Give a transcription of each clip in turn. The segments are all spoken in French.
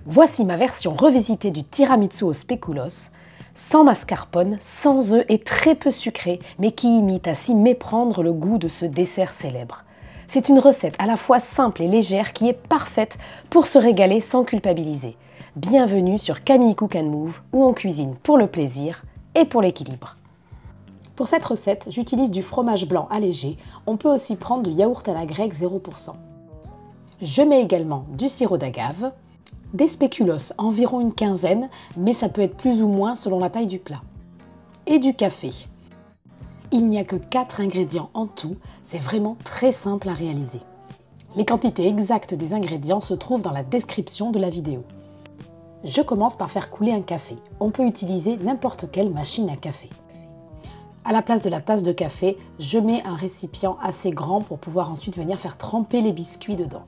Voici ma version revisitée du tiramisu au spéculoos, sans mascarpone, sans œufs et très peu sucré, mais qui imite à s'y méprendre le goût de ce dessert célèbre. C'est une recette à la fois simple et légère qui est parfaite pour se régaler sans culpabiliser. Bienvenue sur Camille Cook & Move, où on cuisine pour le plaisir et pour l'équilibre. Pour cette recette, j'utilise du fromage blanc allégé, on peut aussi prendre du yaourt à la grecque 0%. Je mets également du sirop d'agave, des spéculoos, environ une quinzaine, mais ça peut être plus ou moins selon la taille du plat, et du café. Il n'y a que 4 ingrédients en tout, c'est vraiment très simple à réaliser. Les quantités exactes des ingrédients se trouvent dans la description de la vidéo. Je commence par faire couler un café. On peut utiliser n'importe quelle machine à café. À la place de la tasse de café, je mets un récipient assez grand pour pouvoir ensuite venir faire tremper les biscuits dedans.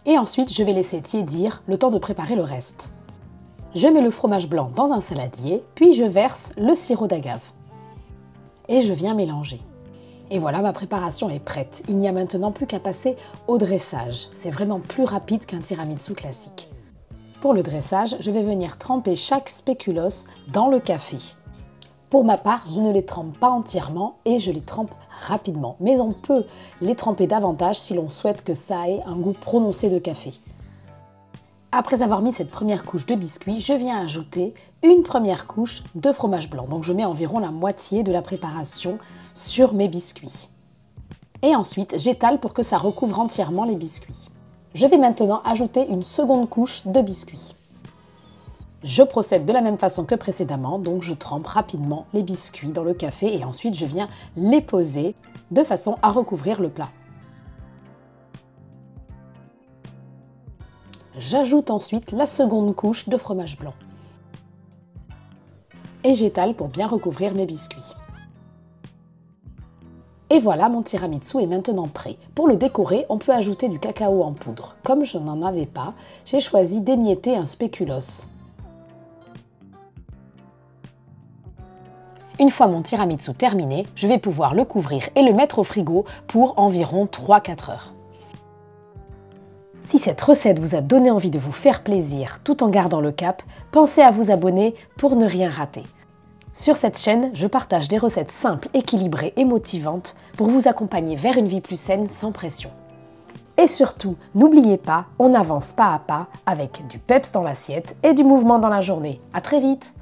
Et ensuite, je vais laisser tiédir le temps de préparer le reste. Je mets le fromage blanc dans un saladier, puis je verse le sirop d'agave. Et je viens mélanger. Et voilà, ma préparation est prête. Il n'y a maintenant plus qu'à passer au dressage. C'est vraiment plus rapide qu'un tiramisu classique. Pour le dressage, je vais venir tremper chaque spéculoos dans le café. Pour ma part, je ne les trempe pas entièrement et je les trempe rapidement. Mais on peut les tremper davantage si l'on souhaite que ça ait un goût prononcé de café. Après avoir mis cette première couche de biscuits, je viens ajouter une première couche de fromage blanc. Donc je mets environ la moitié de la préparation sur mes biscuits. Et ensuite, j'étale pour que ça recouvre entièrement les biscuits. Je vais maintenant ajouter une seconde couche de biscuits. Je procède de la même façon que précédemment, donc je trempe rapidement les biscuits dans le café et ensuite je viens les poser de façon à recouvrir le plat. J'ajoute ensuite la seconde couche de fromage blanc. Et j'étale pour bien recouvrir mes biscuits. Et voilà, mon tiramisu est maintenant prêt. Pour le décorer, on peut ajouter du cacao en poudre. Comme je n'en avais pas, j'ai choisi d'émietter un spéculoos. Une fois mon tiramisu terminé, je vais pouvoir le couvrir et le mettre au frigo pour environ 3-4 heures. Si cette recette vous a donné envie de vous faire plaisir tout en gardant le cap, pensez à vous abonner pour ne rien rater. Sur cette chaîne, je partage des recettes simples, équilibrées et motivantes pour vous accompagner vers une vie plus saine sans pression. Et surtout, n'oubliez pas, on avance pas à pas avec du peps dans l'assiette et du mouvement dans la journée. À très vite!